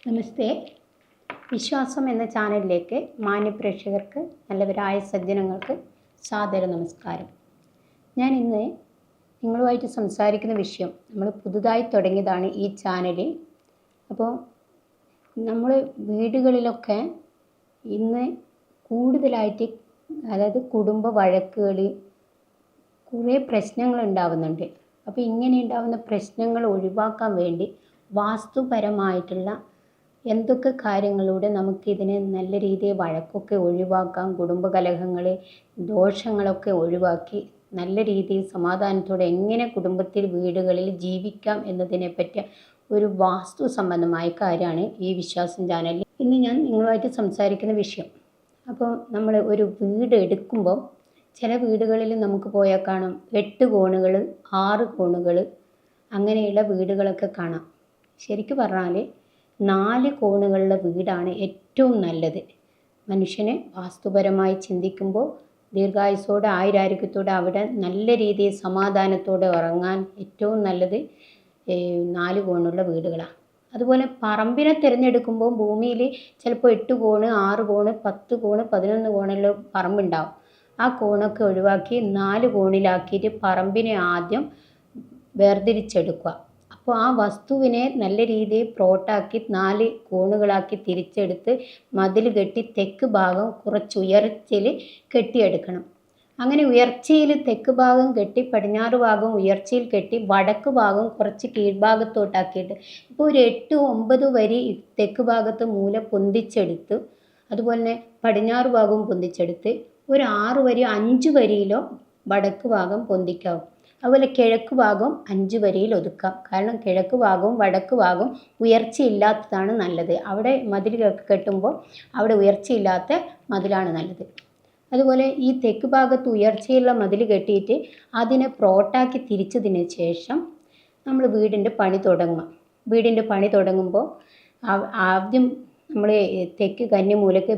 നമസ്തേ. വിശ്വാസം എന്ന ചാനലിലേക്ക് മാന്യപ്രേക്ഷകർക്ക്, നല്ലവരായ സജ്ജനങ്ങൾക്ക് സാദര നമസ്കാരം. ഞാൻ ഇന്ന് നിങ്ങളുമായിട്ട് സംസാരിക്കുന്ന വിഷയം, നമ്മൾ പുതുതായി തുടങ്ങിയതാണ് ഈ ചാനൽ. അപ്പോൾ നമ്മൾ വീടുകളിലൊക്കെ ഇന്ന് കൂടുതലായിട്ട്, അതായത് കുടുംബ വഴക്കുകൾ, കുറേ പ്രശ്നങ്ങൾ ഉണ്ടാവുന്നുണ്ട്. അപ്പോൾ ഇങ്ങനെ ഉണ്ടാകുന്ന പ്രശ്നങ്ങൾ ഒഴിവാക്കാൻ വേണ്ടി വാസ്തുപരമായിട്ടുള്ള എന്തൊക്കെ കാര്യങ്ങളിലൂടെ നമുക്കിതിനെ നല്ല രീതിയിൽ വഴക്കൊക്കെ ഒഴിവാക്കാം, കുടുംബകലഹങ്ങൾ, ദോഷങ്ങളൊക്കെ ഒഴിവാക്കി നല്ല രീതിയിൽ സമാധാനത്തോടെ എങ്ങനെ കുടുംബത്തിൽ, വീടുകളിൽ ജീവിക്കാം എന്നതിനെപ്പറ്റി ഒരു വാസ്തു സംബന്ധമായ കാര്യമാണ് ഈ വിശ്വാസം ചാനലിൽ ഇന്ന് ഞാൻ നിങ്ങളുമായിട്ട് സംസാരിക്കുന്ന വിഷയം. അപ്പോൾ നമ്മൾ ഒരു വീട് എടുക്കുമ്പോൾ ചില വീടുകളിൽ നമുക്ക് പോയാൽ കാണാം 8 കോണുകൾ, 6 കോണുകൾ, അങ്ങനെയുള്ള വീടുകളൊക്കെ കാണാം. ശരിക്കും പറഞ്ഞാൽ 4 കോണുകളുള്ള വീടാണ് ഏറ്റവും നല്ലത്. മനുഷ്യനെ വാസ്തുപരമായി ചിന്തിക്കുമ്പോൾ ദീർഘായുസ്സോടെ, ആയുരാരോഗ്യത്തോടെ അവിടെ നല്ല രീതിയിൽ സമാധാനത്തോടെ ഉറങ്ങാൻ ഏറ്റവും നല്ലത് 4 കോണുള്ള വീടുകളാണ്. അതുപോലെ പറമ്പിനെ തിരഞ്ഞെടുക്കുമ്പോൾ ഭൂമിയിൽ ചിലപ്പോൾ 8 കോണ്, 6 കോണ്, 10 കോണ്, 11 കോണുള്ള പറമ്പുണ്ടാവും. ആ കോണൊക്കെ ഒഴിവാക്കി 4 കോണിലാക്കിയിട്ട് പറമ്പിനെ ആദ്യം വേർതിരിച്ചെടുക്കുക. അപ്പോൾ ആ വസ്തുവിനെ നല്ല രീതിയിൽ പ്ലോട്ടാക്കി 4 കോണുകളാക്കി തിരിച്ചെടുത്ത് മതിൽ കെട്ടി തെക്ക് ഭാഗം കുറച്ച് ഉയർച്ചയിൽ കെട്ടിയെടുക്കണം. അങ്ങനെ ഉയർച്ചയിൽ തെക്ക് ഭാഗം കെട്ടി, പടിഞ്ഞാറ് ഭാഗം ഉയർച്ചയിൽ കെട്ടി, വടക്ക് ഭാഗം കുറച്ച് കീഴ്ഭാഗത്തോട്ടാക്കിയിട്ട് ഇപ്പോൾ ഒരു 8-9 വരി തെക്ക് ഭാഗത്ത് മൂല പൊന്തിച്ചെടുത്ത്, അതുപോലെ തന്നെ പടിഞ്ഞാറ് ഭാഗവും പൊന്തിച്ചെടുത്ത് ഒരു 6 വരി 5 വരിയിലോ വടക്ക് ഭാഗം പൊന്തിക്കാവും. അതുപോലെ കിഴക്ക് ഭാഗം 5 വരിയിൽ ഒതുക്കാം. കാരണം കിഴക്ക് ഭാഗവും വടക്ക് ഭാഗവും ഉയർച്ചയില്ലാത്തതാണ് നല്ലത്. അവിടെ മതിൽ കെട്ടുമ്പോൾ അവിടെ ഉയർച്ചയില്ലാത്ത മതിലാണ് നല്ലത്. അതുപോലെ ഈ തെക്ക് ഭാഗത്ത് ഉയർച്ചയുള്ള മതിൽ കെട്ടിയിട്ട് അതിനെ പ്ലോട്ടാക്കി തിരിച്ചതിന് ശേഷം നമ്മൾ വീടിൻ്റെ പണി തുടങ്ങുക. വീടിൻ്റെ പണി തുടങ്ങുമ്പോൾ ആദ്യം നമ്മൾ തെക്ക് കന്നിമൂലയ്ക്ക്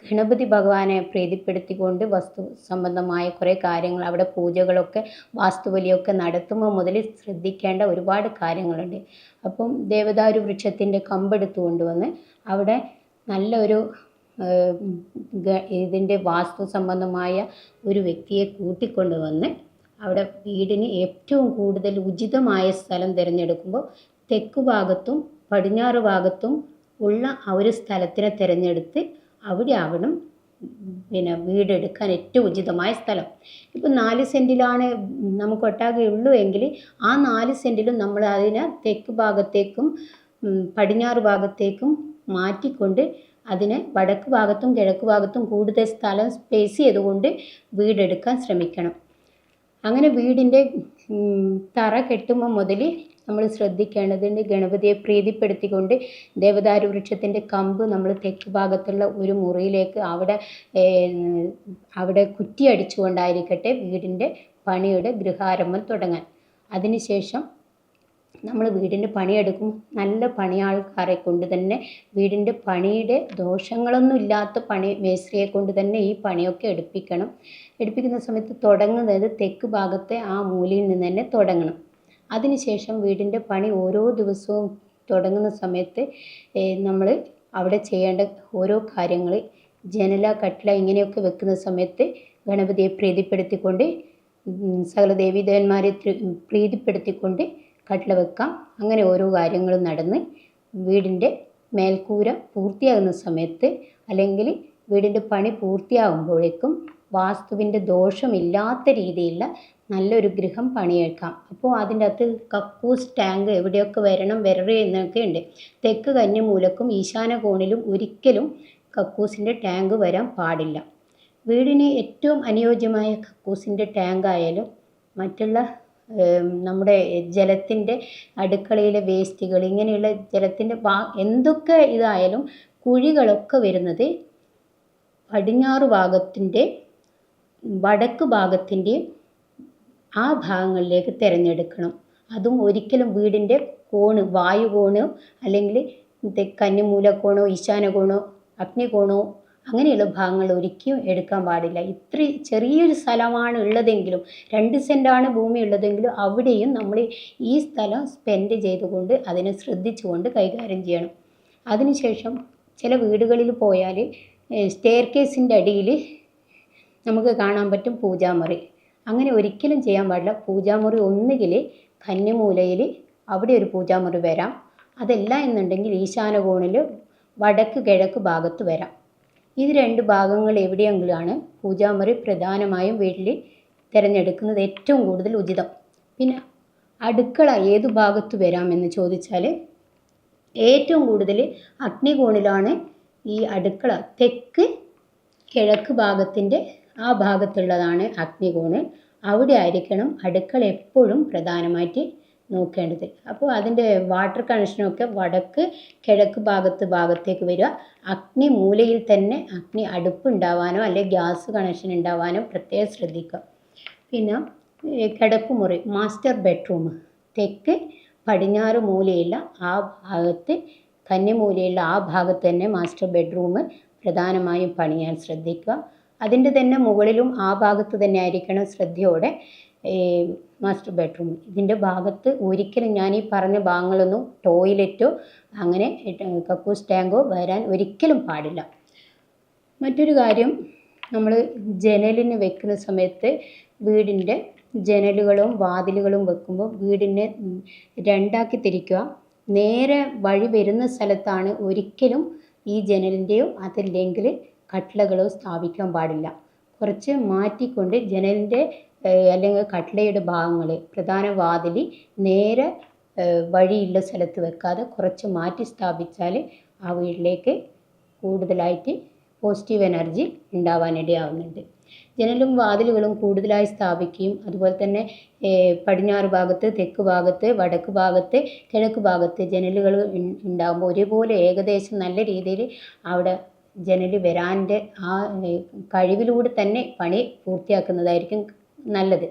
ഗണപതി ഭഗവാനെ പ്രീതിപ്പെടുത്തിക്കൊണ്ട് വസ്തു സംബന്ധമായ കുറേ കാര്യങ്ങൾ, അവിടെ പൂജകളൊക്കെ, വാസ്തുബലിയൊക്കെ നടത്തുമ്പോൾ മുതൽ ശ്രദ്ധിക്കേണ്ട ഒരുപാട് കാര്യങ്ങളുണ്ട്. അപ്പം ദേവദാരു വൃക്ഷത്തിൻ്റെ കമ്പെടുത്ത് കൊണ്ടുവന്ന് അവിടെ നല്ലൊരു ഇതിൻ്റെ വാസ്തു സംബന്ധമായ ഒരു വ്യക്തിയെ കൂട്ടിക്കൊണ്ടുവന്ന് അവിടെ വീടിന് ഏറ്റവും കൂടുതൽ ഉചിതമായ സ്ഥലം തിരഞ്ഞെടുക്കുമ്പോൾ തെക്ക് ഭാഗത്തും പടിഞ്ഞാറ് ഭാഗത്തും ഉള്ള ആ ഒരു സ്ഥലത്തിനെ തിരഞ്ഞെടുത്ത് അവിടെ ആവണം വീടെടുക്കാൻ ഏറ്റവും ഉചിതമായ സ്ഥലം. ഇപ്പം 4 സെൻറ്റിലാണ് നമുക്ക് ഒട്ടാകെ ഉള്ളൂ എങ്കിൽ ആ 4 സെൻറ്റിലും നമ്മൾ അതിനെ തെക്ക് ഭാഗത്തേക്കും പടിഞ്ഞാറ് ഭാഗത്തേക്കും മാറ്റിക്കൊണ്ട് അതിനെ വടക്ക് ഭാഗത്തും കിഴക്ക് ഭാഗത്തും കൂടുതൽ സ്ഥലം സ്പേസ് ചെയ്തുകൊണ്ട് വീടെടുക്കാൻ ശ്രമിക്കണം. അങ്ങനെ വീടിൻ്റെ തറ കെട്ടുമ്പോൾ മുതൽ നമ്മൾ ശ്രദ്ധിക്കേണ്ടതുണ്ട്, ഗണപതിയെ പ്രീതിപ്പെടുത്തിക്കൊണ്ട് ദേവദാരു വൃക്ഷത്തിൻ്റെ കമ്പ് നമ്മൾ തെക്ക് ഭാഗത്തുള്ള ഒരു മുറിയിലേക്ക് അവിടെ കുറ്റി അടിച്ചുകൊണ്ടായിരിക്കട്ടെ വീടിൻ്റെ പണിയുടെ ഗൃഹാരംഭം തുടങ്ങാൻ. അതിനുശേഷം നമ്മൾ വീടിൻ്റെ പണിയെടുക്കും നല്ല പണിയാൾക്കാരെ കൊണ്ട് തന്നെ, വീടിൻ്റെ പണിയുടെ ദോഷങ്ങളൊന്നും ഇല്ലാത്ത മേസ്ത്രിയെ കൊണ്ട് തന്നെ ഈ പണിയൊക്കെ എടുപ്പിക്കണം. എടുപ്പിക്കുന്ന സമയത്ത് തുടങ്ങുന്നത് തെക്ക് ഭാഗത്തെ ആ മൂലയിൽ നിന്ന് തന്നെ തുടങ്ങണം. അതിനുശേഷം വീടിൻ്റെ പണി ഓരോ ദിവസവും തുടങ്ങുന്ന സമയത്ത് നമ്മൾ അവിടെ ചെയ്യേണ്ട ഓരോ കാര്യങ്ങൾ, ജനല, കട്ടില ഇങ്ങനെയൊക്കെ വെക്കുന്ന സമയത്ത് ഗണപതിയെ പ്രീതിപ്പെടുത്തിക്കൊണ്ട്, സകല ദേവീദേവന്മാരെ പ്രീതിപ്പെടുത്തിക്കൊണ്ട് കട്ടില വെക്കാം. അങ്ങനെ ഓരോ കാര്യങ്ങളും നടന്ന് വീടിൻ്റെ മേൽക്കൂര പൂർത്തിയാകുന്ന സമയത്ത്, അല്ലെങ്കിൽ വീടിൻ്റെ പണി പൂർത്തിയാകുമ്പോഴേക്കും വാസ്തുവിൻ്റെ ദോഷമില്ലാത്ത രീതിയിലുള്ള നല്ലൊരു ഗൃഹം പണിയെടുക്കാം. അപ്പോൾ അതിൻ്റെ അകത്ത് കക്കൂസ് ടാങ്ക് എവിടെയൊക്കെ വരരുത് എന്നൊക്കെ ഉണ്ട്. തെക്ക് കന്നിമൂലക്കും ഈശാന കോണിലും ഒരിക്കലും കക്കൂസിൻ്റെ ടാങ്ക് വരാൻ പാടില്ല. വീടിന് ഏറ്റവും അനുയോജ്യമായ കക്കൂസിൻ്റെ ടാങ്ക് ആയാലും മറ്റുള്ള നമ്മുടെ ജലത്തിൻ്റെ അടുക്കളയിലെ വേസ്റ്റുകൾ, ഇങ്ങനെയുള്ള ജലത്തിൻ്റെ എന്തൊക്കെ ഇതായാലും കുഴികളൊക്കെ വരുന്നത് പടിഞ്ഞാറ് ഭാഗത്തിൻ്റെ വടക്ക് ഭാഗത്തിൻ്റെ ആ ഭാഗങ്ങളിലേക്ക് തിരഞ്ഞെടുക്കണം. അതും ഒരിക്കലും വീടിൻ്റെ കോണ്, വായു കോണോ അല്ലെങ്കിൽ കന്നിമൂലക്കോണോ ഈശാന കോണോ അഗ്നികോണോ അങ്ങനെയുള്ള ഭാഗങ്ങൾ ഒരിക്കലും എടുക്കാൻ പാടില്ല. ഇത്ര ചെറിയൊരു സ്ഥലമാണ് ഉള്ളതെങ്കിലും, 2 സെൻറ്റാണ് ഭൂമി ഉള്ളതെങ്കിലും അവിടെയും നമ്മൾ ഈ സ്ഥലം സ്പെൻഡ് ചെയ്തുകൊണ്ട് അതിനെ ശ്രദ്ധിച്ചുകൊണ്ട് കൈകാര്യം ചെയ്യണം. അതിനുശേഷം ചില വീടുകളിൽ പോയാൽ സ്റ്റെയർ കേസിൻ്റെ അടിയിൽ നമുക്ക് കാണാൻ പറ്റും പൂജാമുറി. അങ്ങനെ ഒരിക്കലും ചെയ്യാൻ പാടില്ല. പൂജാമുറി ഒന്നുകിൽ കന്നിമൂലയിൽ അവിടെ ഒരു പൂജാമുറി വരാം, അതല്ല എന്നുണ്ടെങ്കിൽ ഈശാന കോണിൽ വടക്ക് കിഴക്ക് ഭാഗത്ത് വരാം. ഇത് 2 ഭാഗങ്ങൾ എവിടെയെങ്കിലുമാണ് പൂജാമുറി പ്രധാനമായും വീട്ടിൽ തിരഞ്ഞെടുക്കുന്നത് ഏറ്റവും കൂടുതൽ ഉചിതം. പിന്നെ അടുക്കള ഏതു ഭാഗത്ത് വരാമെന്ന് ചോദിച്ചാൽ ഏറ്റവും കൂടുതൽ അഗ്നികോണിലാണ് ഈ അടുക്കള. തെക്ക് കിഴക്ക് ഭാഗത്തിൻ്റെ ആ ഭാഗത്തുള്ളതാണ് അഗ്നികോണ്. അവിടെ ആയിരിക്കണം അടുക്കള എപ്പോഴും പ്രധാനമായിട്ട് നോക്കേണ്ടത്. അപ്പോൾ അതിൻ്റെ വാട്ടർ കണക്ഷനൊക്കെ വടക്ക് കിഴക്ക് ഭാഗത്തേക്ക് വരിക. അഗ്നി മൂലയിൽ തന്നെ അഗ്നി അടുപ്പ് ഉണ്ടാവാനോ അല്ലെങ്കിൽ ഗ്യാസ് കണക്ഷൻ ഉണ്ടാവാനോ പ്രത്യേകം ശ്രദ്ധിക്കുക. പിന്നെ കിടപ്പുമുറി മാസ്റ്റർ ബെഡ്റൂം തെക്ക് പടിഞ്ഞാറ് മൂലയുള്ള ആ ഭാഗത്ത്, കന്നിമൂലയുള്ള ആ ഭാഗത്ത് തന്നെ മാസ്റ്റർ ബെഡ്റൂം പ്രധാനമായും പണിയാൻ ശ്രദ്ധിക്കുക. അതിൻ്റെ തന്നെ മുകളിലും ആ ഭാഗത്ത് തന്നെ ആയിരിക്കണം ശ്രദ്ധയോടെ മാസ്റ്റർ ബെഡ്റൂം. ഇതിൻ്റെ ഭാഗത്ത് ഒരിക്കലും ഞാൻ ഈ പറഞ്ഞ ഭാഗങ്ങളൊന്നും ടോയ്ലറ്റോ അങ്ങനെ കക്കൂസ് ടാങ്കോ വരാൻ ഒരിക്കലും പാടില്ല. മറ്റൊരു കാര്യം, നമ്മൾ ജനലിന് വെക്കുന്ന സമയത്ത് വീടിൻ്റെ ജനലുകളും വാതിലുകളും വെക്കുമ്പോൾ വീടിനെ 2ആക്കി തിരിക്കുക. നേരെ വഴി വരുന്ന സ്ഥലത്താണ് ഒരിക്കലും ഈ ജനലിൻ്റെയോ അതല്ലെങ്കിൽ കട്ടിളകളോ സ്ഥാപിക്കാൻ പാടില്ല. കുറച്ച് മാറ്റിക്കൊണ്ട് ജനലിൻ്റെ അല്ലെങ്കിൽ കട്ടിളയുടെ ഭാഗങ്ങൾ പ്രധാന വാതിൽ നേരെ വഴിയുള്ള സ്ഥലത്ത് വെക്കാതെ കുറച്ച് മാറ്റി സ്ഥാപിച്ചാൽ ആ വീട്ടിലേക്ക് കൂടുതലായിട്ട് പോസിറ്റീവ് എനർജി ഉണ്ടാവാനിടയാവുന്നുണ്ട്. ജനലും വാതിലുകളും കൂടുതലായി സ്ഥാപിക്കുകയും അതുപോലെ തന്നെ പടിഞ്ഞാറ് ഭാഗത്ത്, തെക്ക് ഭാഗത്ത്, വടക്ക് ഭാഗത്ത്, കിഴക്ക് ഭാഗത്ത് ജനലുകൾ ഉണ്ടാകുമ്പോൾ ഒരുപോലെ ഏകദേശം നല്ല രീതിയിൽ അവിടെ ജനൽ വരാൻ്റെ ആ കഴിവിലൂടെ തന്നെ പണി പൂർത്തിയാക്കുന്നതായിരിക്കും നല്ലത്.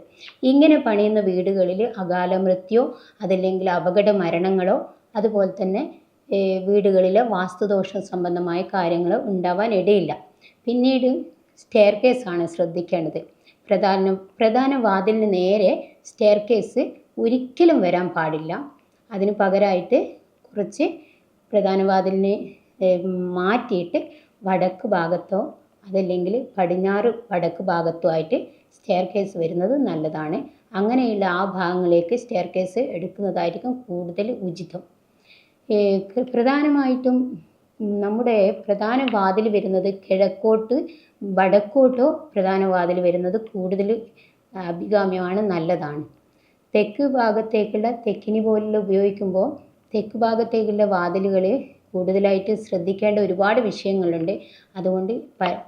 ഇങ്ങനെ പണിയുന്ന വീടുകളിൽ അകാല മൃത്യോ അതല്ലെങ്കിൽ അപകട മരണങ്ങളോ അതുപോലെ തന്നെ വീടുകളിലെ വാസ്തുദോഷ സംബന്ധമായ കാര്യങ്ങൾ ഉണ്ടാവാൻ ഇടയില്ല. പിന്നീട് സ്റ്റെയർ കേസാണ് ശ്രദ്ധിക്കേണ്ടത്. പ്രധാന വാതിലിന് നേരെ സ്റ്റെയർ കേസ് ഒരിക്കലും വരാൻ പാടില്ല. അതിന് പകരമായിട്ട് കുറച്ച് പ്രധാന വാതിലിനെ മാറ്റിയിട്ട് വടക്ക് ഭാഗത്തോ അതല്ലെങ്കിൽ പടിഞ്ഞാറ് വടക്ക് ഭാഗത്തോ ആയിട്ട് സ്റ്റെയർ കേസ് വരുന്നത് നല്ലതാണ്. അങ്ങനെയുള്ള ആ ഭാഗങ്ങളിലേക്ക് സ്റ്റെയർ കേസ് എടുക്കുന്നതായിരിക്കും കൂടുതൽ ഉചിതം. പ്രധാനമായിട്ടും നമ്മുടെ പ്രധാന വാതിൽ വരുന്നത് കിഴക്കോട്ട് വടക്കോട്ടോ പ്രധാന വാതിൽ വരുന്നത് കൂടുതൽ അഭികാമ്യമാണ്, നല്ലതാണ്. തെക്ക് ഭാഗത്തേക്കുള്ള തെക്കിനി പോലുള്ള ഉപയോഗിക്കുമ്പോൾ തെക്ക് ഭാഗത്തേക്കുള്ള വാതിലുകൾ കൂടുതലായിട്ട് ശ്രദ്ധിക്കേണ്ട ഒരുപാട് വിഷയങ്ങളുണ്ട്. അതുകൊണ്ട്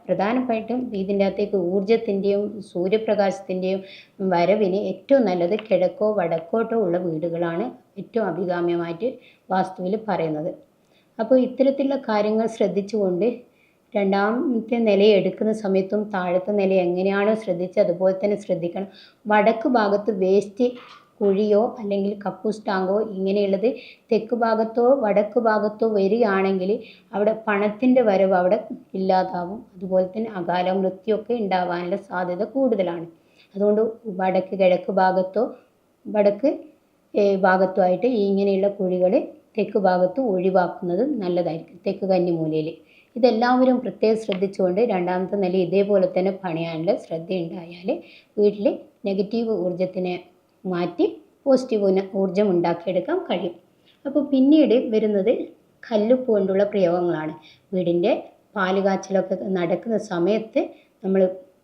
പ്രധാനമായിട്ടും ഇതിൻ്റെ അകത്തേക്ക് ഊർജത്തിൻ്റെയും സൂര്യപ്രകാശത്തിൻ്റെയും വരവിന് ഏറ്റവും നല്ലത് കിഴക്കോ വടക്കോട്ടോ ഉള്ള വീടുകളാണ് ഏറ്റവും അഭികാമ്യമായിട്ട് വാസ്തുവിൽ പറയുന്നത്. അപ്പോൾ ഇത്തരത്തിലുള്ള കാര്യങ്ങൾ ശ്രദ്ധിച്ചുകൊണ്ട് 2ാമത്തെ നില എടുക്കുന്ന സമയത്തും താഴത്തെ നില എങ്ങനെയാണോ ശ്രദ്ധിച്ച് അതുപോലെ തന്നെ ശ്രദ്ധിക്കണം. വടക്ക് ഭാഗത്ത് വേസ്റ്റ് കുഴിയോ അല്ലെങ്കിൽ കക്കൂസ് ടാങ്കോ ഇങ്ങനെയുള്ളത് തെക്ക് ഭാഗത്തോ വടക്ക് ഭാഗത്തോ വരികയാണെങ്കിൽ അവിടെ പണത്തിൻ്റെ വരവ് അവിടെ ഇല്ലാതാവും. അതുപോലെ തന്നെ അകാല മൃത്യുവൊക്കെ ഉണ്ടാവാനുള്ള സാധ്യത കൂടുതലാണ്. അതുകൊണ്ട് വടക്ക് കിഴക്ക് ഭാഗത്തോ വടക്ക് ഭാഗത്തോ ആയിട്ട് ഇങ്ങനെയുള്ള കുഴികൾ തെക്ക് ഭാഗത്ത് ഒഴിവാക്കുന്നത് നല്ലതായിരിക്കും. തെക്ക് കന്നിമൂലയിൽ ഇതെല്ലാവരും പ്രത്യേകം ശ്രദ്ധിച്ചുകൊണ്ട് 2ാമത്തെ നില ഇതേപോലെ തന്നെ പണിയാനുള്ള ശ്രദ്ധയുണ്ടായാൽ വീട്ടിൽ നെഗറ്റീവ് ഊർജത്തിനെ മാറ്റി പോസിറ്റീവ് ഊർജം ഉണ്ടാക്കിയെടുക്കാൻ കഴിയും. അപ്പോൾ പിന്നീട് വരുന്നത് കല്ലുപ്പ് കൊണ്ടുള്ള പ്രയോഗങ്ങളാണ്. വീടിൻ്റെ പാല് കാച്ചലൊക്കെ നടക്കുന്ന സമയത്ത് നമ്മൾ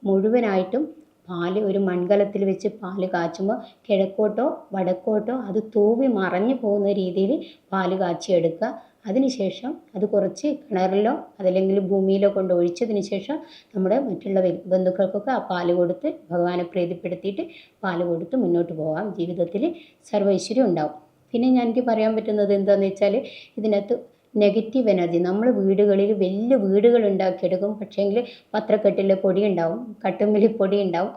മുഴുവനായിട്ടും പാല് ഒരു മൺകലത്തിൽ വെച്ച് പാല് കാച്ചുമ്പോൾ കിഴക്കോട്ടോ വടക്കോട്ടോ അത് തൂവി മറഞ്ഞു പോകുന്ന രീതിയിൽ പാല് കാച്ചിയെടുക്കുക. അതിനുശേഷം അത് കുറച്ച് കിണറിലോ അതല്ലെങ്കിൽ ഭൂമിയിലോ കൊണ്ട് ഒഴിച്ചതിന് ശേഷം നമ്മുടെ മറ്റുള്ള ബന്ധുക്കൾക്കൊക്കെ ആ പാല് കൊടുത്ത് ഭഗവാനെ പ്രീതിപ്പെടുത്തിയിട്ട് പാല് കൊടുത്ത് മുന്നോട്ട് പോകാം. ജീവിതത്തിൽ സർവൈശ്വര്യം ഉണ്ടാവും. പിന്നെ എനിക്ക് പറയാൻ പറ്റുന്നത് എന്താണെന്ന് വെച്ചാൽ ഇതിനകത്ത് നെഗറ്റീവ് എനർജി നമ്മൾ വീടുകളിൽ വലിയ വീടുകൾ ഉണ്ടാക്കിയെടുക്കും. പക്ഷേങ്കിൽ പത്രക്കെട്ടിൽ പൊടി ഉണ്ടാവും, കട്ടുമ്പിൽ പൊടി ഉണ്ടാവും,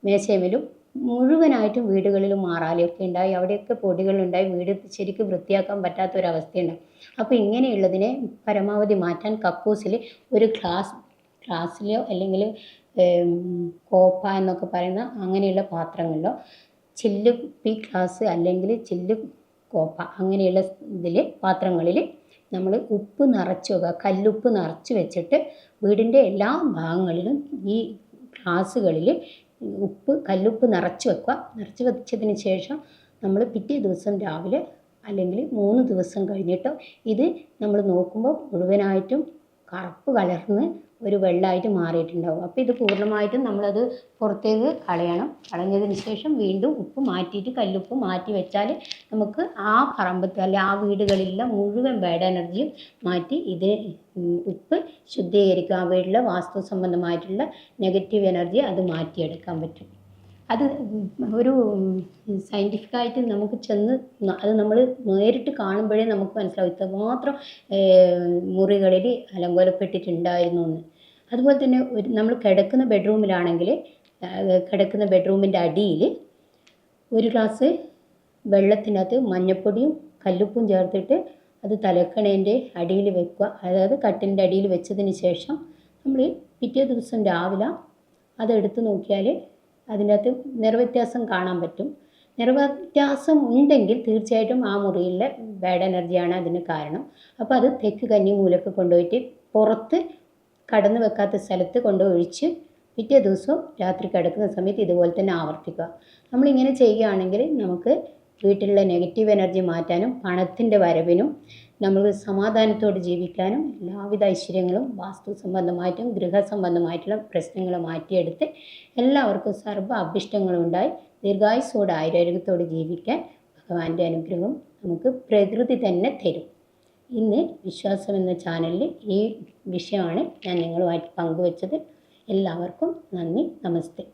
മേശയിലും മുഴുവനായിട്ടും വീടുകളിൽ മാറാലയൊക്കെ ഉണ്ടായി അവിടെയൊക്കെ പൊടികളുണ്ടായി വീട് ശരിക്കും വൃത്തിയാക്കാൻ പറ്റാത്തൊരവസ്ഥയുണ്ടാവും. അപ്പോൾ ഇങ്ങനെയുള്ളതിനെ പരമാവധി മാറ്റാൻ കക്കൂസിൽ ഒരു ഗ്ലാസ്സിലോ അല്ലെങ്കിൽ കോപ്പ എന്നൊക്കെ പറയുന്ന അങ്ങനെയുള്ള പാത്രങ്ങളിലോ ചില്ലുപ്പി ഗ്ലാസ് അല്ലെങ്കിൽ ചില്ല് കോപ്പ അങ്ങനെയുള്ള പാത്രങ്ങളിൽ നമ്മൾ ഉപ്പ് നിറച്ച് വെക്കുക. കല്ലുപ്പ് നിറച്ച് വെച്ചിട്ട് വീടിൻ്റെ എല്ലാ ഭാഗങ്ങളിലും ഈ ഗ്ലാസ്സുകളിൽ കല്ലുപ്പ് നിറച്ച് വെക്കുക. നിറച്ച് വെച്ചതിന് ശേഷം നമ്മൾ പിറ്റേ ദിവസം രാവിലെ അല്ലെങ്കിൽ 3 ദിവസം കഴിഞ്ഞിട്ടോ ഇത് നമ്മൾ നോക്കുമ്പോൾ മുഴുവനായിട്ടും കറുപ്പ് കലർന്ന് ഒരു വെള്ളമായിട്ട് മാറിയിട്ടുണ്ടാവും. അപ്പോൾ ഇത് പൂർണ്ണമായിട്ടും നമ്മളത് പുറത്തേക്ക് കളയണം. കളഞ്ഞതിന് ശേഷം വീണ്ടും ഉപ്പ് മാറ്റിയിട്ട് കല്ലുപ്പ് മാറ്റി വെച്ചാൽ നമുക്ക് ആ പറമ്പത്ത് അല്ലെ ആ വീടുകളിലുള്ള മുഴുവൻ ബാഡ് എനർജിയും മാറ്റി ഇത് ഉപ്പ് ശുദ്ധീകരിക്കുക. ആ വീട്ടിലെ വാസ്തു സംബന്ധമായിട്ടുള്ള നെഗറ്റീവ് എനർജി അത് മാറ്റിയെടുക്കാൻ പറ്റും. അത് ഒരു സയൻറ്റിഫിക്കായിട്ട് നമുക്ക് അത് നമ്മൾ നേരിട്ട് കാണുമ്പോഴേ നമുക്ക് മനസ്സിലാവും ഇത്രമാത്രം മുറികളിൽ അലങ്കോലപ്പെട്ടിട്ടുണ്ടായിരുന്നു എന്ന്. അതുപോലെ തന്നെ നമ്മൾ കിടക്കുന്ന ബെഡ്റൂമിലാണെങ്കിൽ കിടക്കുന്ന ബെഡ്റൂമിൻ്റെ അടിയിൽ ഒരു ഗ്ലാസ് വെള്ളത്തിനകത്ത് മഞ്ഞൾപ്പൊടിയും കല്ലുപ്പും ചേർത്തിട്ട് അത് തലക്കണേൻ്റെ അടിയിൽ വെക്കുക. അതായത് കട്ടിലിൻ്റെ അടിയിൽ വെച്ചതിന് ശേഷം നമ്മൾ പിറ്റേ ദിവസം രാവിലെ അതെടുത്ത് നോക്കിയാൽ അതിൻ്റെ അകത്ത് നിറവ്യത്യാസം കാണാൻ പറ്റും. നിറവ്യത്യാസം ഉണ്ടെങ്കിൽ തീർച്ചയായിട്ടും ആ മുറിയിലെ ബാഡ് എനർജിയാണ് അതിന് കാരണം. അപ്പോൾ അത് തെക്ക് കന്നി മൂലക്ക് കൊണ്ടുപോയിട്ട് പുറത്ത് കടന്നു വെക്കാത്ത സ്ഥലത്ത് കൊണ്ടുപോയി ഒഴിച്ച് പിറ്റേ ദിവസവും രാത്രി കിടക്കുന്ന സമയത്ത് ഇതുപോലെ തന്നെ ആവർത്തിക്കുക. നമ്മളിങ്ങനെ ചെയ്യുകയാണെങ്കിൽ നമുക്ക് വീട്ടിലുള്ള നെഗറ്റീവ് എനർജി മാറ്റാനും പണത്തിൻ്റെ വരവിനും നമ്മൾ സമാധാനത്തോടെ ജീവിക്കാനും എല്ലാവിധ ഐശ്വര്യങ്ങളും വാസ്തു സംബന്ധമായിട്ടും ഗൃഹസംബന്ധമായിട്ടുള്ള പ്രശ്നങ്ങൾ മാറ്റിയെടുത്ത് എല്ലാവർക്കും സർവ്വ അഭിഷ്ടങ്ങളും ഉണ്ടായി ദീർഘായുസ്സോടെ ആരോഗ്യത്തോടെ ജീവിക്കാൻ ഭഗവാന്റെ അനുഗ്രഹം നമുക്ക് പ്രകൃതി തന്നെ തരും. ഇന്ന് വിശ്വാസം എന്ന ചാനലിൽ ഈ വിഷയമാണ് ഞാൻ നിങ്ങളുമായിട്ട് പങ്കുവച്ചത്. എല്ലാവർക്കും നന്ദി, നമസ്തേ.